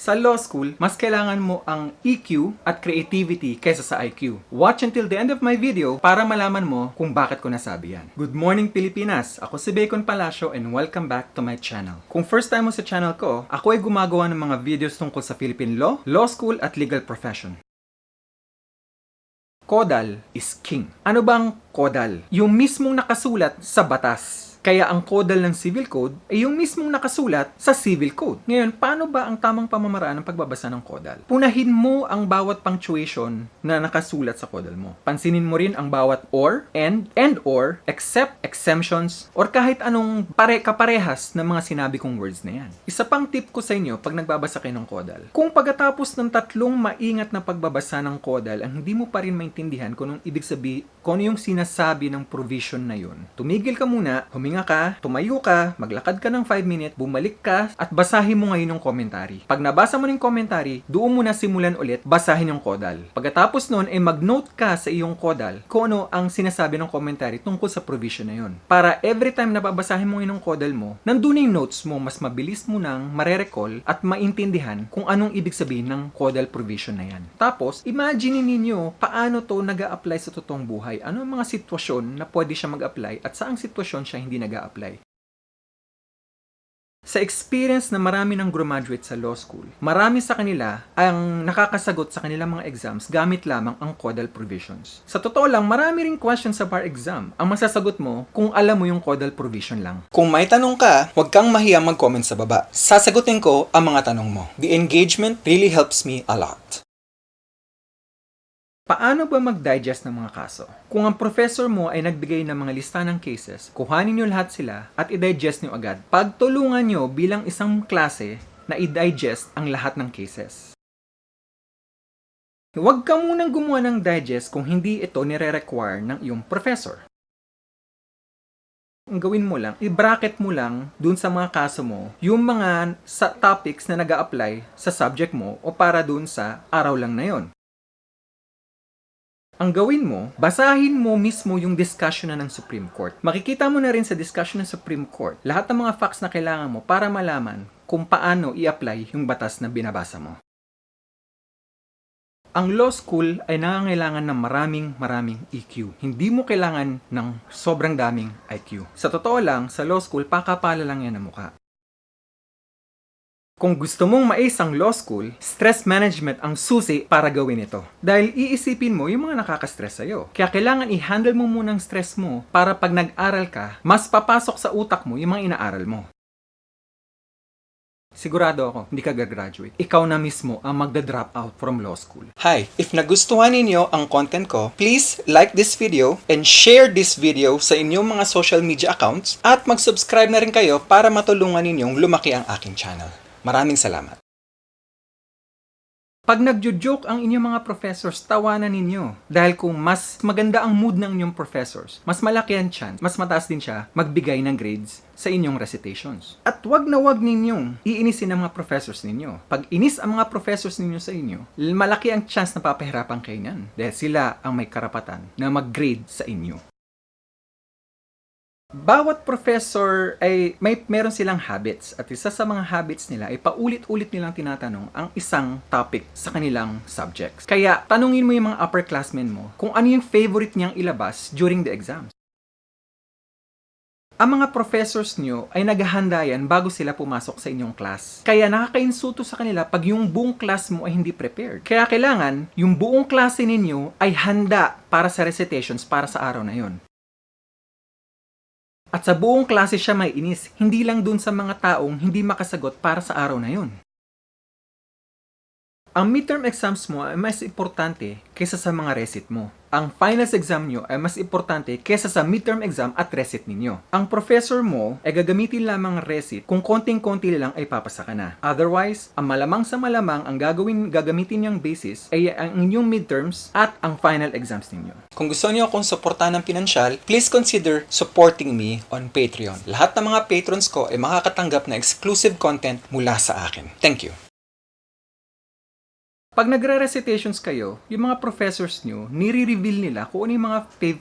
Sa law school, mas kailangan mo ang EQ at creativity kaysa sa IQ. Watch until the end of my video para malaman mo kung bakit ko nasabi yan. Good morning Pilipinas! Ako si Bacon Palacio and welcome back to my channel. Kung first time mo sa channel ko, ako ay gumagawa ng mga videos tungkol sa Philippine law, law school at legal profession. Caudal is king. Ano bang caudal? Yung mismong nakasulat sa batas. Kaya ang caudal ng Civil Code ay yung mismong nakasulat sa Civil Code. Ngayon, paano ba ang tamang pamamaraan ng pagbabasa ng caudal? Punahin mo ang bawat punctuation na nakasulat sa caudal mo. Pansinin mo rin ang bawat or, and or, except, exemptions, or kahit anong kaparehas ng mga sinabi kong words na yan. Isa pang tip ko sa inyo pag nagbabasa kayo ng caudal. Kung pagkatapos ng tatlong maingat na pagbabasa ng caudal ang hindi mo pa rin maintindihan kung anong ibig sabihin, kung ano yung sinasabi ng provision na yun, tumigil ka muna, huminga ka, tumayo ka, maglakad ka ng 5 minutes, bumalik ka, at basahin mo ngayon yung commentary. Pag nabasa mo yung commentary, doon mo na simulan ulit, basahin yung caudal. Pagkatapos nun, mag-note ka sa iyong caudal kung ano ang sinasabi ng commentary tungkol sa provision na yun. Para every time na babasahin mo yung caudal mo, nandun yung notes mo, mas mabilis mo nang marerecall at maintindihan kung anong ibig sabihin ng caudal provision na yan. Tapos, imagine ninyo paano to nag-a-apply sa totoong buhay. Ano ang mga sitwasyon na pwede siya mag-apply at saang sitwasyon siya hindi nag-a-apply. Sa experience na marami ng graduate sa law school, marami sa kanila ang nakakasagot sa kanilang mga exams gamit lamang ang caudal provisions. Sa totoo lang, marami ring questions sa bar exam. Ang masasagot mo kung alam mo yung caudal provision lang. Kung may tanong ka, huwag kang mahiyang mag-comment sa baba. Sasagutin ko ang mga tanong mo. The engagement really helps me a lot. Paano ba mag-digest ng mga kaso? Kung ang professor mo ay nagbigay ng mga lista ng cases, kuhanin nyo lahat sila at i-digest nyo agad. Pagtulungan nyo bilang isang klase na i-digest ang lahat ng cases. Huwag ka munang gumawa ng digest kung hindi ito nire-require ng iyong professor. Ang gawin mo lang, i-bracket mo lang dun sa mga kaso mo yung mga topics na nag-a-apply sa subject mo o para dun sa araw lang na yon. Ang gawin mo, basahin mo mismo yung discussion na ng Supreme Court. Makikita mo na rin sa discussion ng Supreme Court lahat ng mga facts na kailangan mo para malaman kung paano i-apply yung batas na binabasa mo. Ang law school ay nangangailangan ng maraming EQ. Hindi mo kailangan ng sobrang daming IQ. Sa totoo lang, sa law school, pakapala lang yan ang mukha. Kung gusto mong mais ang law school, stress management ang susi para gawin ito. Dahil iisipin mo yung mga nakaka-stress sa'yo. Kaya kailangan i-handle mo muna ang stress mo para pag nag-aral ka, mas papasok sa utak mo yung mga inaaral mo. Sigurado ako, hindi ka gagraduate. Ikaw na mismo ang magda-drop out from law school. Hi! If nagustuhan ninyo ang content ko, please like this video and share this video sa inyong mga social media accounts at mag-subscribe na rin kayo para matulungan ninyong lumaki ang aking channel. Maraming salamat. Pag nagjo-joke ang inyong mga professors, tawanan ninyo. Dahil kung mas maganda ang mood ng inyong professors, mas malaki ang chance, mas mataas din siya magbigay ng grades sa inyong recitations. At wag na wag ninyong iinisin ang mga professors ninyo. Pag inis ang mga professors ninyo sa inyo, malaki ang chance na papahirapan kayo niyan. Dahil sila ang may karapatan na mag-grade sa inyo. Bawat professor ay meron silang habits at isa sa mga habits nila ay paulit-ulit nilang tinatanong ang isang topic sa kanilang subjects. Kaya tanungin mo yung mga upperclassmen mo kung ano yung favorite niyang ilabas during the exams. Ang mga professors nyo ay naghahanda yan bago sila pumasok sa inyong class. Kaya nakakainsulto sa kanila pag yung buong class mo ay hindi prepared. Kaya kailangan yung buong klase ninyo ay handa para sa recitations para sa araw na yon. At sa buong klase siya may inis, hindi lang dun sa mga taong hindi makasagot para sa araw na yun. Ang midterm exams mo ay mas importante kaysa sa mga recit mo. Ang finals exam nyo ay mas importante kaysa sa midterm exam at recit ninyo. Ang professor mo ay gagamitin lamang ang recit kung konting-konti lang ay papasa ka na. Otherwise, ang malamang sa malamang ang gagamitin niyang basis ay ang inyong midterms at ang final exams ninyo. Kung gusto niyo akong suportahan ng pinansyal, please consider supporting me on Patreon. Lahat ng mga patrons ko ay makakatanggap na exclusive content mula sa akin. Thank you. Pag nagre-recitations kayo, yung mga professors nyo, nire-reveal nila kung ano yung mga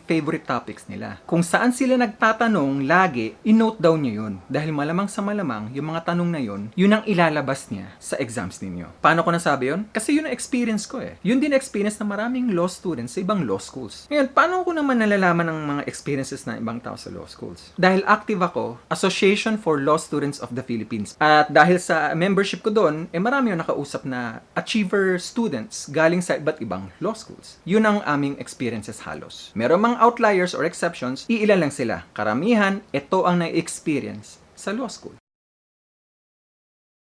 favorite topics nila. Kung saan sila nagtatanong lagi, i-note down nyo yun. Dahil malamang sa malamang, yung mga tanong na yun, yun ang ilalabas niya sa exams ninyo. Paano ko nasabi yun? Kasi yun ang experience ko eh. Yun din experience na maraming law students sa ibang law schools. Ngayon, paano ko naman nalalaman ang mga experiences ng ibang tao sa law schools? Dahil active ako, Association for Law Students of the Philippines. At dahil sa membership ko doon, marami yung nakausap na achiever students galing sa iba't ibang law schools. Yun ang aming experiences halos. Meron mang outliers or exceptions, iilan lang sila. Karamihan, ito ang na-experience sa law school.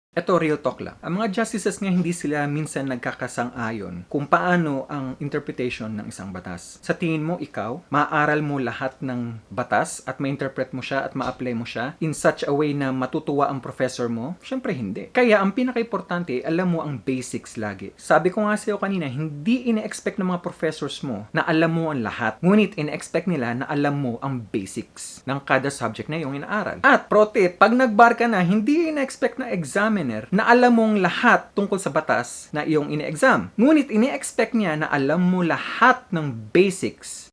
Ito, real talk lang. Ang mga justices nga hindi sila minsan nagkakasang-ayon kung paano ang interpretation ng isang batas. Sa tingin mo, ikaw, maaaral mo lahat ng batas at ma-interpret mo siya at ma-apply mo siya in such a way na matutuwa ang professor mo? Siyempre, hindi. Kaya, ang pinaka-importante, alam mo ang basics lagi. Sabi ko nga sa'yo kanina, hindi ine-expect ng mga professors mo na alam mo ang lahat. Ngunit, ine-expect nila na alam mo ang basics ng kada subject na iyong inaaral. At, pro tip, pag nag-bar ka na, hindi ine-expect na examiner na alam mong lahat tungkol sa batas na iyong ine-exam. Ngunit ine-expect niya na alam mo lahat ng basics.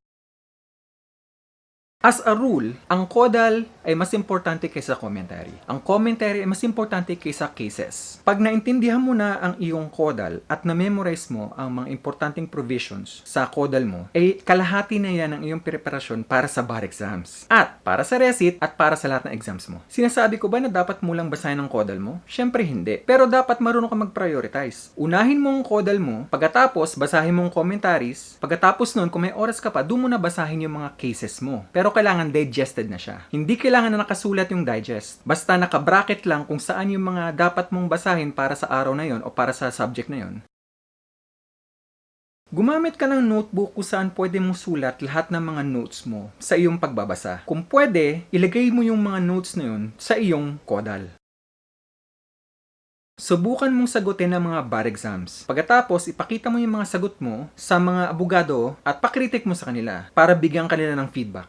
As a rule, ang caudal ay mas importante kaysa commentary. Ang commentary ay mas importante kaysa cases. Pag naintindihan mo na ang iyong caudal at na-memorize mo ang mga importanteng provisions sa caudal mo, ay kalahati na yan ang iyong preparasyon para sa bar exams. At para sa recit at para sa lahat ng exams mo. Sinasabi ko ba na dapat mo lang basahin ang caudal mo? Siyempre hindi. Pero dapat marunong ka mag-prioritize. Unahin mo ang caudal mo, pagkatapos basahin mo ang commentaries, pagkatapos nun kung may oras ka pa, doon mo na basahin yung mga cases mo. Pero kailangan digested na siya. Hindi kailangan na nakasulat yung digest. Basta naka-bracket lang kung saan yung mga dapat mong basahin para sa araw na yon o para sa subject na yon. Gumamit ka ng notebook kung saan pwede mong sulat lahat ng mga notes mo sa iyong pagbabasa. Kung pwede, ilagay mo yung mga notes na yun sa iyong caudal. Subukan mong sagutin ang mga bar exams. Pagkatapos, ipakita mo yung mga sagot mo sa mga abogado at pakritik mo sa kanila para bigyan kanila ng feedback.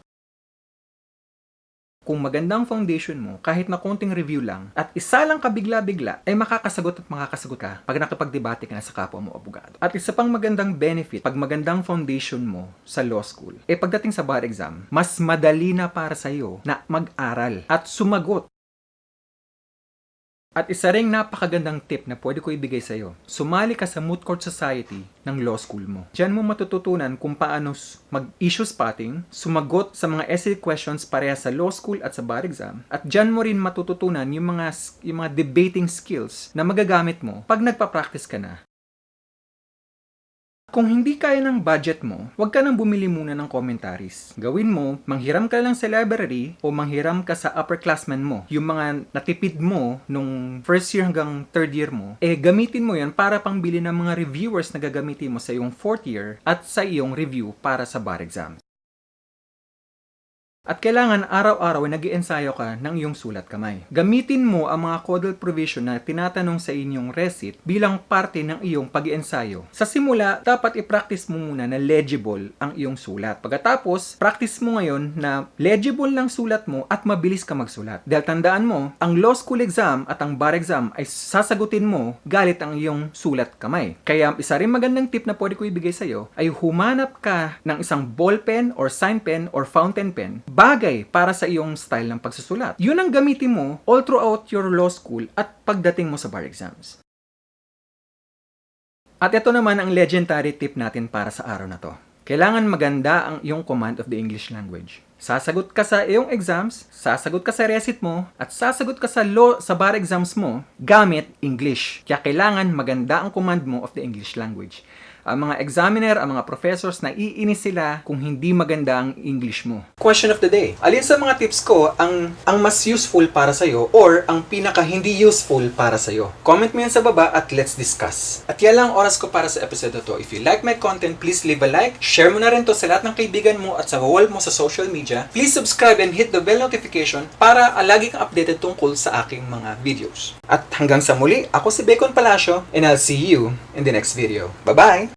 Kung magandang foundation mo, kahit na konting review lang, at isa lang kabigla-bigla, ay makakasagot at makakasagot ka pag nakipagdebate ka na sa kapwa mo abogado. At isa pang magandang benefit, pag magandang foundation mo sa law school, pagdating sa bar exam, mas madali na para sa'yo na mag-aral at sumagot. At isa ring napakagandang tip na pwede ko ibigay sa'yo. Sumali ka sa moot court society ng law school mo. Diyan mo matututunan kung paano mag-issue spotting, sumagot sa mga essay questions pareha sa law school at sa bar exam. At diyan mo rin matututunan yung mga debating skills na magagamit mo pag nagpa-practice ka na. Kung hindi kaya ng budget mo, huwag ka nang bumili muna ng commentaries. Gawin mo, manghiram ka lang sa library o manghiram ka sa upperclassmen mo. Yung mga natipid mo nung first year hanggang third year mo, gamitin mo yan para pangbili ng mga reviewers na gagamitin mo sa iyong fourth year at sa iyong review para sa bar exam. At kailangan araw-araw nag-iensayo ka ng iyong sulat kamay. Gamitin mo ang mga caudal provision na tinatanong sa inyong recit bilang parte ng iyong pag-iensayo. Sa simula, dapat i-practice mo muna na legible ang iyong sulat. Pagkatapos, practice mo ngayon na legible lang sulat mo at mabilis ka magsulat. Dahil tandaan mo, ang law school exam at ang bar exam ay sasagutin mo galit ang iyong sulat kamay. Kaya isa rin magandang tip na pwede ko ibigay sa iyo ay humanap ka ng isang ballpen or sign pen or fountain pen bagay para sa iyong style ng pagsusulat. Yun ang gamitin mo all throughout your law school at pagdating mo sa bar exams. At ito naman ang legendary tip natin para sa araw na to. Kailangan maganda ang iyong command of the English language. Sasagot ka sa iyong exams, sasagot ka sa recit mo, at sasagot ka sa bar exams mo gamit English. Kaya kailangan maganda ang command mo of the English language. Ang mga examiner, ang mga professors, naiinis sila kung hindi maganda ang English mo. Question of the day. Alin sa mga tips ko ang mas useful para sa'yo or ang pinaka hindi useful para sa'yo? Comment mo yan sa baba at let's discuss. At yan lang ang oras ko para sa episode na to. If you like my content, please leave a like. Share mo na rin to sa lahat ng kaibigan mo at sa wall mo sa social media. Please subscribe and hit the bell notification para lagi kang updated tungkol sa aking mga videos. At hanggang sa muli, ako si Bacon Palacio and I'll see you in the next video. Bye-bye!